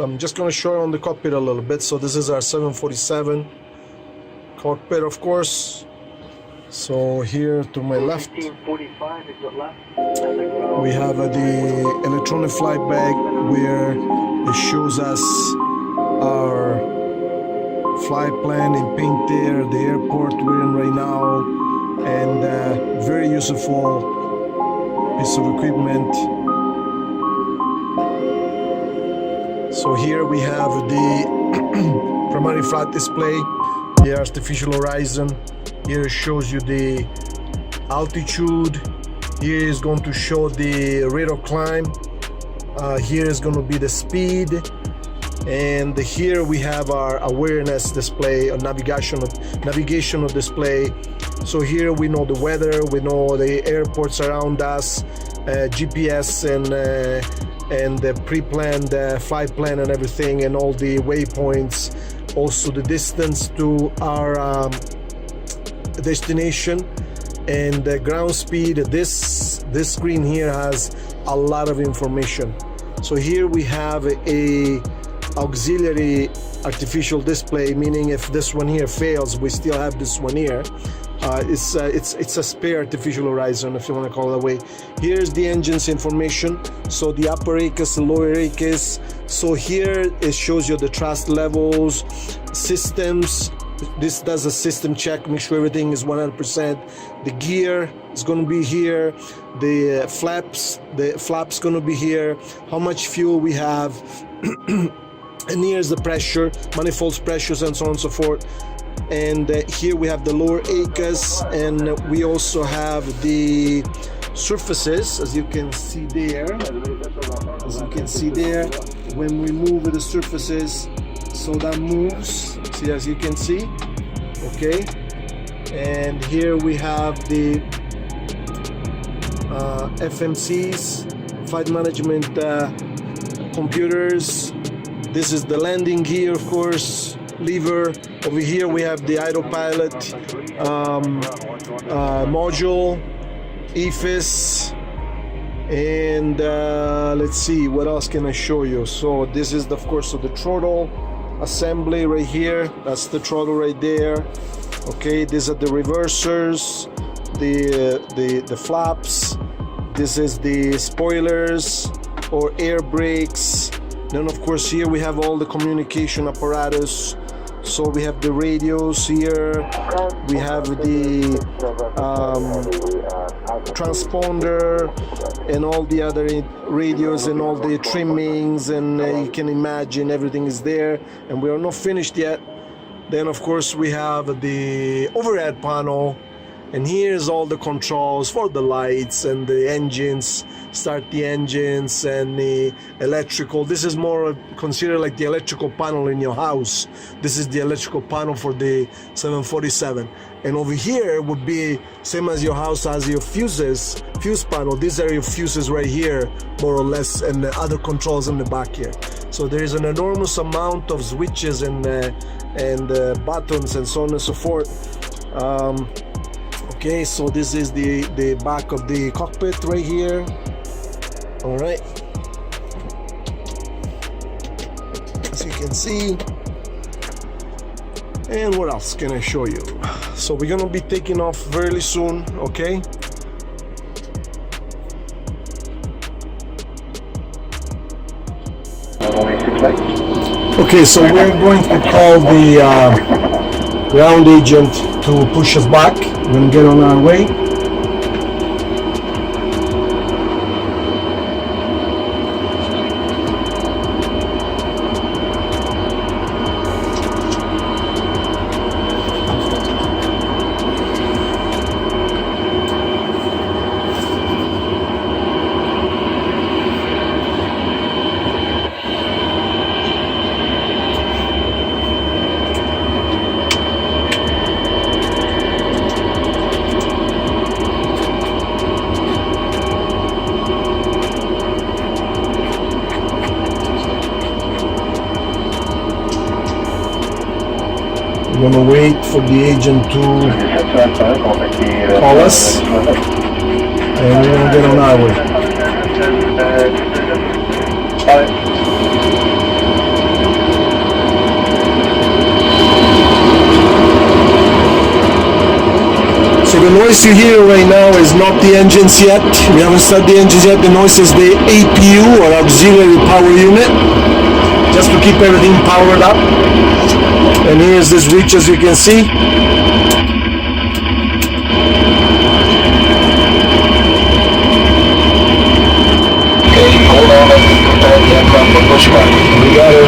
So I'm just going to show you on the cockpit a little bit. So this is our 747 cockpit, of course. So here to my left, we have the electronic flight bag where it shows us our flight plan in pink there, the airport we're in right now, and very useful piece of equipment. So here we have the primary flight display, the artificial horizon. Here it shows you the altitude. Here is going to show the rate of climb. Here is going to be the speed. And here we have our awareness display, a navigational display. So here we know the weather, we know the airports around us, GPS and the pre-planned flight plan and everything, and all the waypoints. Also the distance to our destination and the ground speed. This screen here has a lot of information. So here we have a auxiliary artificial display, meaning if this one here fails, we still have this one here. It's a spare artificial horizon, if you want to call it that way. Here's the engine's information. So the upper ACUS, the lower ACUS. So here it shows you the thrust levels, systems. This does a system check, make sure everything is 100%. The gear is going to be here. The flaps going to be here. How much fuel we have. And here's the pressure, manifolds pressures, and so on and so forth. And here we have the lower ACUS, and we also have the surfaces, as you can see there. When we move the surfaces, so that moves. See, as you can see, okay. And here we have the FMCs, flight management computers. This is the landing gear, of course, lever. Over here we have the autopilot module, EFIS, and let's see, what else can I show you? So this is, of course, the throttle assembly right here. That's the throttle right there. Okay, these are the reversers, the flaps. This is the spoilers or air brakes. Then of course here we have all the communication apparatus. So we have the radios here, we have the transponder and all the other radios and all the trimmings, and you can imagine everything is there, and we are not finished yet. Then of course we have the overhead panel, and here's all the controls for the lights and the engines, start the engines and the electrical. This is more considered like the electrical panel in your house. This is the electrical panel for the 747. And over here would be same as your house has your fuse panel. These are your fuses right here, more or less, and the other controls in the back here. So there is an enormous amount of switches and buttons and so on and so forth. Okay, so this is the back of the cockpit right here. All right, as you can see. And what else can I show you? So we're gonna be taking off very soon, okay? Okay, so we're going to call the ground agent to push us back. We're gonna get on our way. We're gonna wait for the agent to call us, and we're gonna get on our way. So the noise you hear right now is not the engines yet. We haven't started the engines yet. The noise is the APU, or auxiliary power unit, just to keep everything powered up. And here's this reach, as you can see. Okay, hold on, let's prepare the aircraft for pushback. We got it.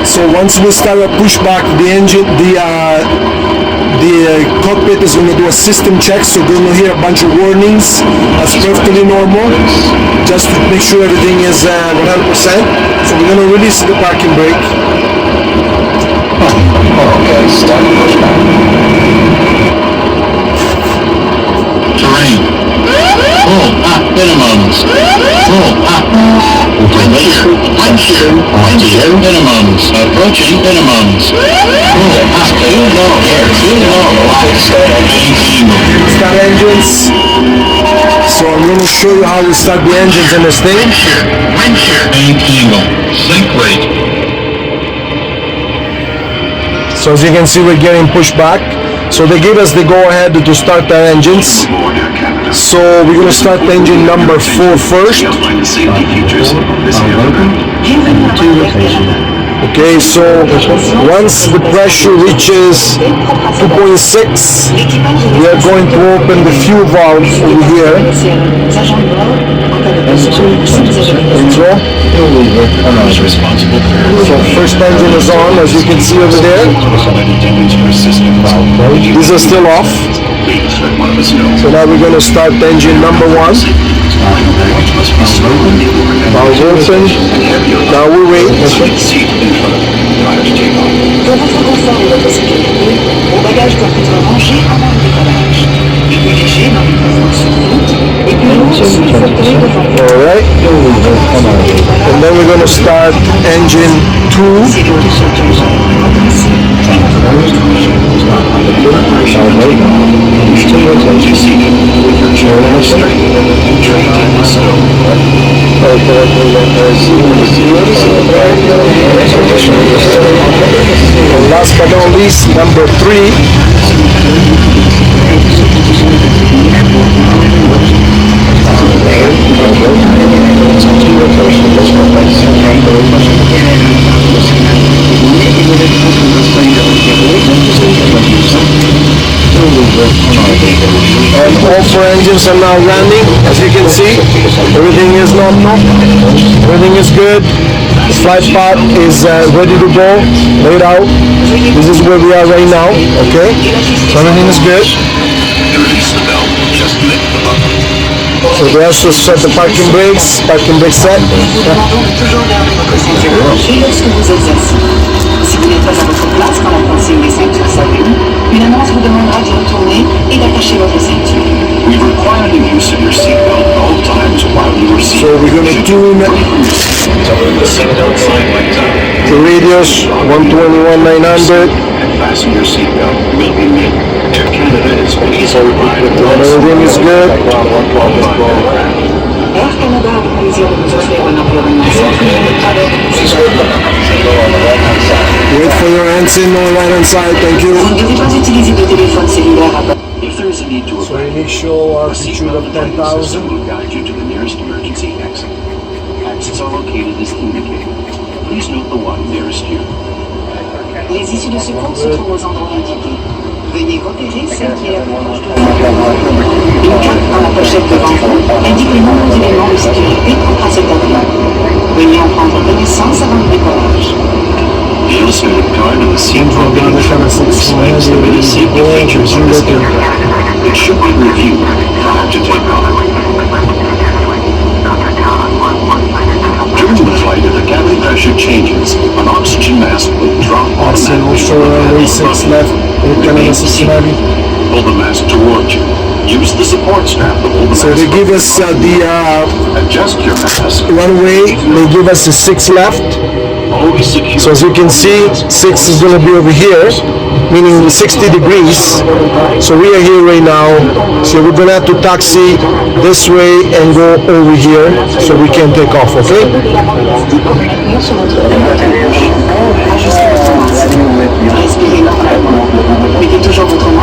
So once we start a pushback, the engine, the cockpit is going to do a system check, so they're going to hear a bunch of warnings. That's perfectly normal, just to make sure everything is 100%. So we're going to release the parking brake. Okay, start pushback. Terrain. Full minimums. Full minimums. Approaching minimums. Too low. Start engines. So I'm going to show you how we start the engines in this thing. Wind shear. Main angle. Sink rate. So as you can see, we're getting pushed back. So they give us the go-ahead to start our engines. So we're going to start engine number 4 first. Okay, so once the pressure reaches 2.6, we are going to open the fuel valve over here. So first engine is on, as you can see over there. These are still off. So now we're going to start engine number 1. Valve open. Now we wait. Pour votre confort et votre sécurité, vos bagages doivent être rangés avant le décollage. Privilégiez dans les mouvements sur route et plus loin sur le fauteuil devant vous. Alright. And then we're going to start engine 2. Si votre sauteuse est commencé, And last but not least, number 3. And all 4 engines are now running, as you can see. Everything is normal. Everything is good. The flight path is ready to go, laid out. This is where we are right now, okay? So everything is good. So they also set the parking brakes set. toujours garder votre ceinture branchée lorsque vous êtes assis. Si vous n'êtes pas à votre place quand la consigne des ceintures s'allume, une annonce vous demandera d'y retourner et d'attacher votre ceinture. We require the use of your seatbelt at all times while you are seated. So we're going to tune The seatbelt sign lights up. the radius 121-900. And fasten your seatbelt will be me. Air Canada is pleased to provide Everything is good. Air Canada a le plaisir de vous offrir un environnement sécurisé avec Wait for your ensign on the right hand side, thank you. Vous ne devez pas utiliser de téléphone cellulaire à bord. If there is a need to So evacuate, initial a altitude seatbelt of device 10,000. system will guide you to the nearest emergency exit. Exits are located as indicated. Please note the one nearest you. Les issues de secours se trouvent aux endroits indiqués. Veuillez repérer celle qui est la plus proche de vous. Une carte dans la pochette devant vous indique les nombreux éléments de sécurité propres à cet avion. Veuillez en prendre connaissance avant le décollage. The illustrated card of the seat program explains the many safety features of this aircraft. It should be reviewed prior to takeoff. During the flight, if the cabin pressure changes, an oxygen mask will drop automatically. Runway 6 left, Canada Cincinnati. Pull the mask towards you. Use the support strap to hold the So mask. they give us the Adjust your mask. runway, they give us a 6 left. Always secure. So as you can see, 6 is going to be over here. meaning 60 degrees. So we are here right now. So we're gonna have to taxi this way and go over here so we can take off, okay?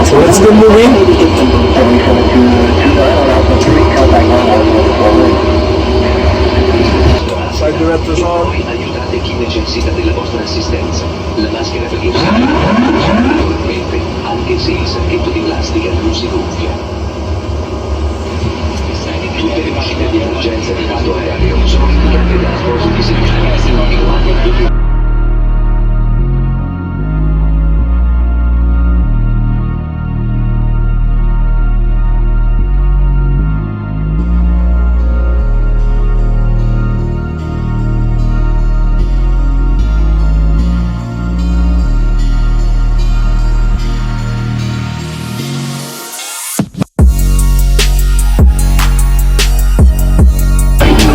So let's get moving. Side directors on. Aiutate chi necessita della vostra assistenza. La maschera per l'ossigeno naturalmente, anche se il sacchetto di plastica non si gonfia. Tutte le uscite di emergenza di questo aereo sono indicate dalla forza di segnalazione.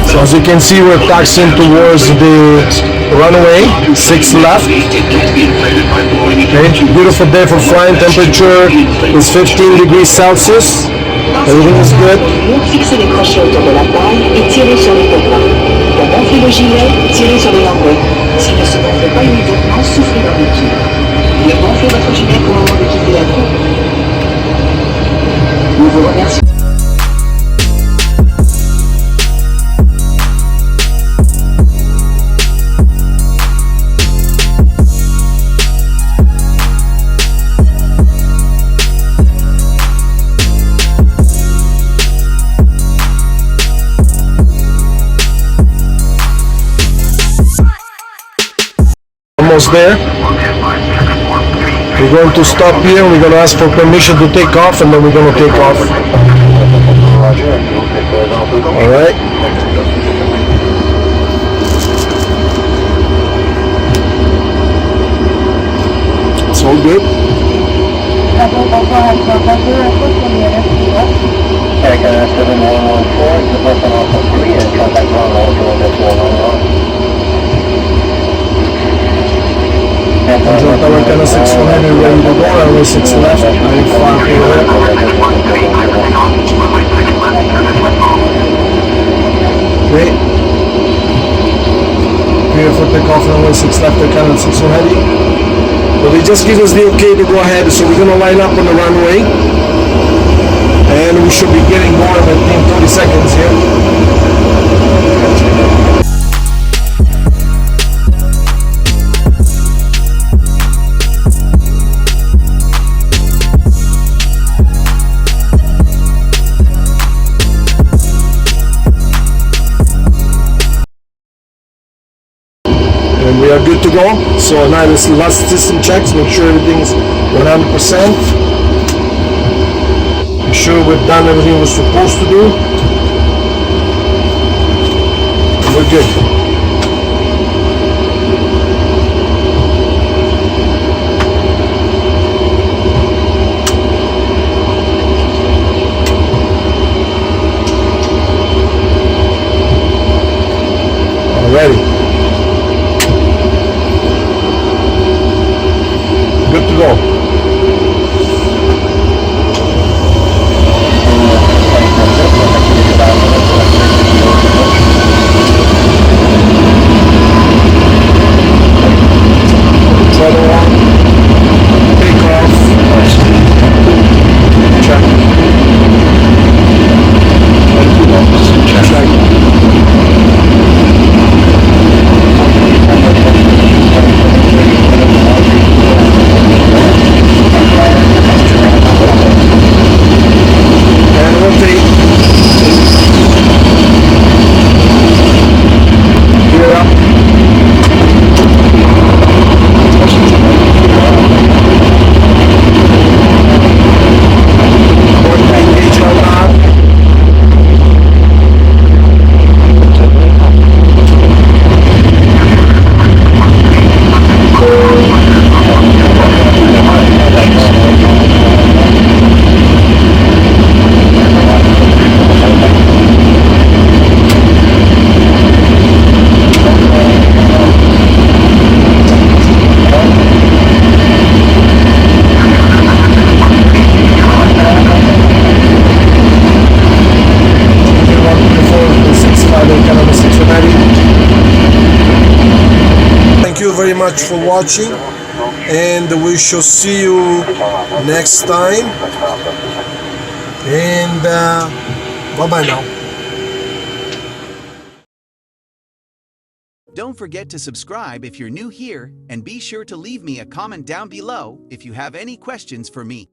So as you can see, we're taxiing towards the runway, 6 left. Okay, beautiful day for flying. Temperature is 15 degrees Celsius. Everything is good. Fixez les crochets autour de la paille et tirez sur les pompons. Pour gonfler le gilet, tirez sur le languet. S'il ne se gonfle pas immédiatement, soufflez dans le tube. Ne gonflez votre gilet qu'au moment de quitter la cour. Nous vous remercions. Almost there. We're going to stop here. We're going to ask for permission to take off, and then we're going to take off. All right. It's all good. American 7114, the person off of 3 and contact runway to this 111. American 6100 ready to go. Runway 6 left. 95 clear. Okay. Clear for takeoff. Runway 6 left. American 6100. So they just give us the okay to go ahead. So we're gonna line up on the runway, and we should be getting more in 30 seconds here. And we are good to go. So now this last system checks, make sure everything's 100%. Make sure we've done everything we're supposed to do. And we're good. Alrighty. Good to go. very much for watching, and we shall see you next time. And bye-bye now. Don't forget to subscribe if you're new here, and be sure to leave me a comment down below if you have any questions for me.